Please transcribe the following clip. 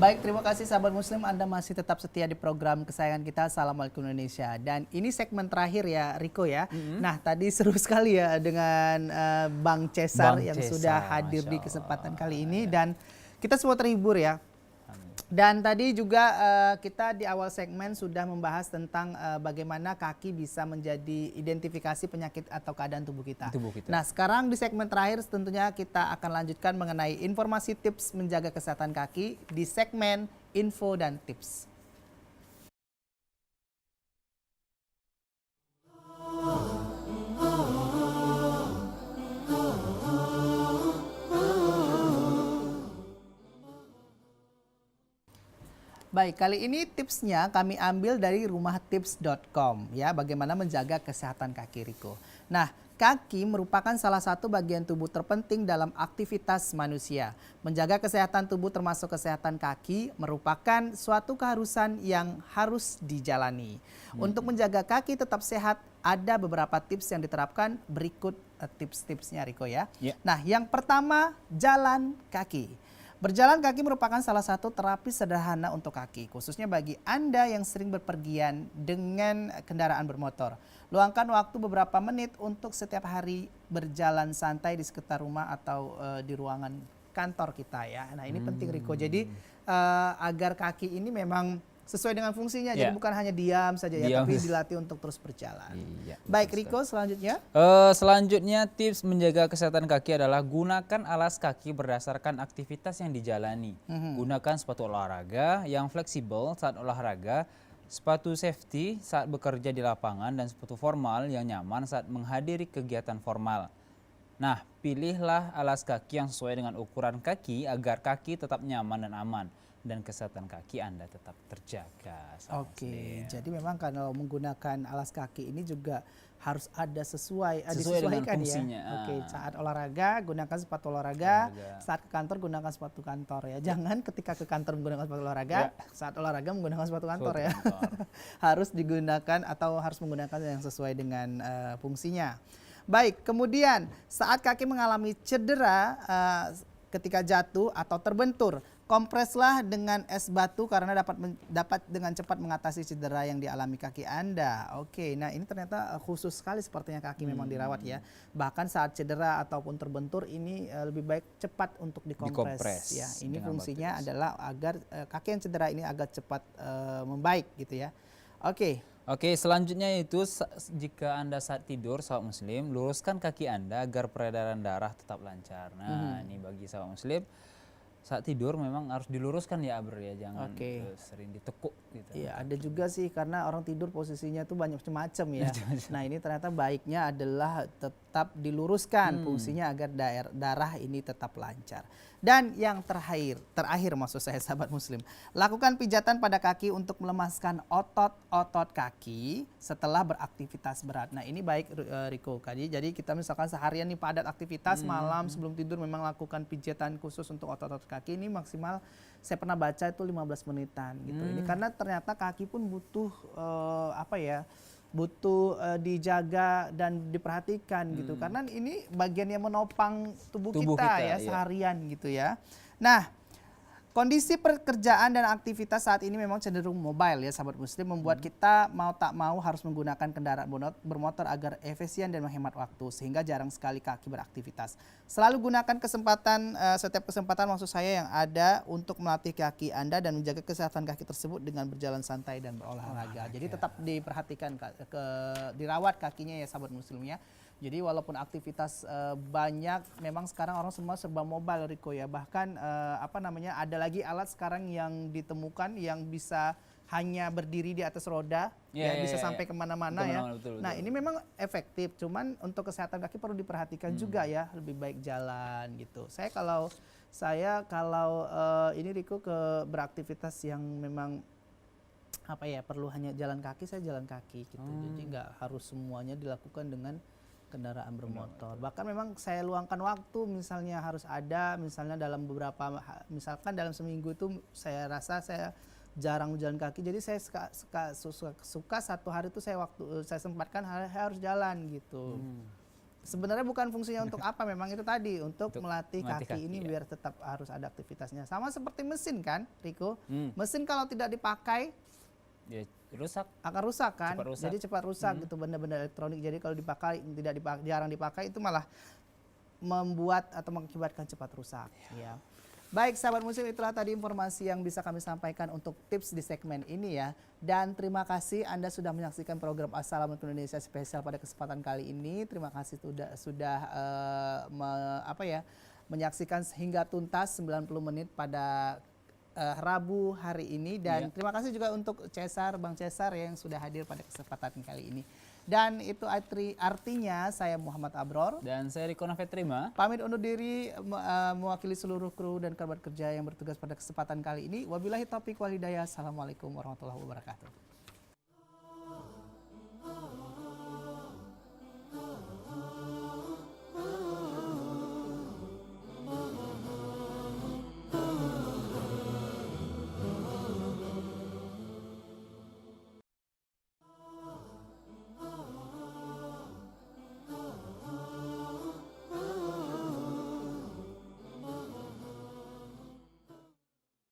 Baik, terima kasih sahabat Muslim, Anda masih tetap setia di program kesayangan kita Assalamualaikum Indonesia. Dan ini segmen terakhir ya Riko ya. Nah tadi seru sekali ya dengan Bang Cesar yang sudah hadir di kesempatan kali ini. Dan kita semua terhibur ya. Dan tadi juga kita di awal segmen sudah membahas tentang bagaimana kaki bisa menjadi identifikasi penyakit atau keadaan tubuh kita. Nah sekarang di segmen terakhir tentunya kita akan lanjutkan mengenai informasi tips menjaga kesehatan kaki di segmen info dan tips. Baik, kali ini tipsnya kami ambil dari rumahtips.com ya, bagaimana menjaga kesehatan kaki Riko. Nah, kaki merupakan salah satu bagian tubuh terpenting dalam aktivitas manusia. Menjaga kesehatan tubuh termasuk kesehatan kaki merupakan suatu keharusan yang harus dijalani. Untuk menjaga kaki tetap sehat, ada beberapa tips yang diterapkan, berikut tips-tipsnya Riko ya. Nah, yang pertama, jalan kaki. Berjalan kaki merupakan salah satu terapi sederhana untuk kaki, khususnya bagi Anda yang sering berpergian dengan kendaraan bermotor. Luangkan waktu beberapa menit untuk setiap hari berjalan santai di sekitar rumah atau di ruangan kantor kita ya. Nah ini penting Riko, jadi agar kaki ini memang sesuai dengan fungsinya, jadi bukan hanya diam saja ya, tapi dilatih untuk terus berjalan. Baik Riko, selanjutnya? Selanjutnya tips menjaga kesehatan kaki adalah gunakan alas kaki berdasarkan aktivitas yang dijalani. Gunakan sepatu olahraga yang fleksibel saat olahraga, sepatu safety saat bekerja di lapangan, dan sepatu formal yang nyaman saat menghadiri kegiatan formal. Nah, pilihlah alas kaki yang sesuai dengan ukuran kaki agar kaki tetap nyaman dan aman. Dan kesehatan kaki Anda tetap terjaga. Oke, jadi memang kalau menggunakan alas kaki ini juga harus ada sesuai disesuaikan dengan fungsinya. Ya. Oke, saat olahraga gunakan sepatu olahraga, saat ke kantor gunakan sepatu kantor ya. Jangan ketika ke kantor menggunakan sepatu olahraga, saat olahraga menggunakan sepatu kantor ya. Harus digunakan atau harus menggunakan yang sesuai dengan fungsinya. Baik, kemudian saat kaki mengalami cedera ketika jatuh atau terbentur, kompreslah dengan es batu karena dapat dengan cepat mengatasi cedera yang dialami kaki Anda. Oke, nah ini ternyata khusus sekali sepertinya kaki memang dirawat ya. Bahkan saat cedera ataupun terbentur ini lebih baik cepat untuk dikompres ya. Ini fungsinya adalah agar kaki yang cedera ini agar cepat membaik gitu ya. Oke, selanjutnya itu jika Anda saat tidur, sahabat Muslim, luruskan kaki Anda agar peredaran darah tetap lancar. Nah, ini bagi sahabat Muslim, saat tidur memang harus diluruskan ya Aber ya, jangan sering ditekuk gitu. Iya, ada juga sih karena orang tidur posisinya tuh banyak macam-macam ya. Nah, ini ternyata baiknya adalah tetap diluruskan fungsinya agar darah ini tetap lancar. Dan yang terakhir maksud saya sahabat Muslim, lakukan pijatan pada kaki untuk melemaskan otot-otot kaki setelah beraktivitas berat. Nah ini baik Riko, jadi kita misalkan seharian nih padat aktivitas, malam sebelum tidur memang lakukan pijatan khusus untuk otot-otot kaki. Ini maksimal saya pernah baca itu 15 menitan gitu. Ini karena ternyata kaki pun butuh butuh dijaga dan diperhatikan gitu, karena ini bagian yang menopang tubuh kita ya seharian gitu ya. Nah, kondisi pekerjaan dan aktivitas saat ini memang cenderung mobile ya sahabat Muslim, membuat kita mau tak mau harus menggunakan kendaraan bermotor agar efisien dan menghemat waktu, sehingga jarang sekali kaki beraktivitas. Selalu gunakan setiap kesempatan maksud saya yang ada untuk melatih kaki Anda dan menjaga kesehatan kaki tersebut dengan berjalan santai dan berolahraga. Jadi tetap diperhatikan, dirawat kakinya ya sahabat Muslim ya. Jadi walaupun aktivitas banyak, memang sekarang orang semua serba mobile Riko ya. Bahkan ada lagi alat sekarang yang ditemukan yang bisa hanya berdiri di atas roda, bisa sampai kemana-mana ya. Betul. Nah ini memang efektif, cuman untuk kesehatan kaki perlu diperhatikan juga ya, lebih baik jalan gitu. Kalau ini Riko beraktivitas yang memang perlu hanya jalan kaki, saya jalan kaki gitu. Jadi nggak harus semuanya dilakukan dengan kendaraan bermotor. Bahkan memang saya luangkan waktu, misalnya harus ada, misalnya misalkan dalam seminggu itu saya rasa saya jarang jalan kaki, jadi saya suka satu hari itu saya sempatkan harus jalan gitu. sebenarnya bukan fungsinya untuk apa, memang itu tadi untuk melatih melatih kaki ini ya. biar tetap harus ada aktivitasnya. Sama seperti mesin kan, Riko. Hmm. Mesin kalau tidak dipakai Ya, rusak. akan rusak kan. Cepat rusak. Jadi cepat rusak gitu benda-benda elektronik. Jadi kalau dipakai jarang dipakai itu malah membuat atau mengakibatkan cepat rusak ya. Baik sahabat muslim, itulah tadi informasi yang bisa kami sampaikan untuk tips di segmen ini ya. Dan terima kasih Anda sudah menyaksikan program Assalamualaikum Indonesia spesial pada kesempatan kali ini. Terima kasih sudah menyaksikan hingga tuntas 90 menit pada Rabu hari ini. Dan terima kasih juga untuk Bang Cesar yang sudah hadir pada kesempatan kali ini. Dan itu artinya saya Muhammad Abror. Dan saya Riko Nafetrima. Pamit undur diri mewakili seluruh kru dan kerabat kerja yang bertugas pada kesempatan kali ini. Wabillahi taufiq wal hidayah. Assalamualaikum warahmatullahi wabarakatuh.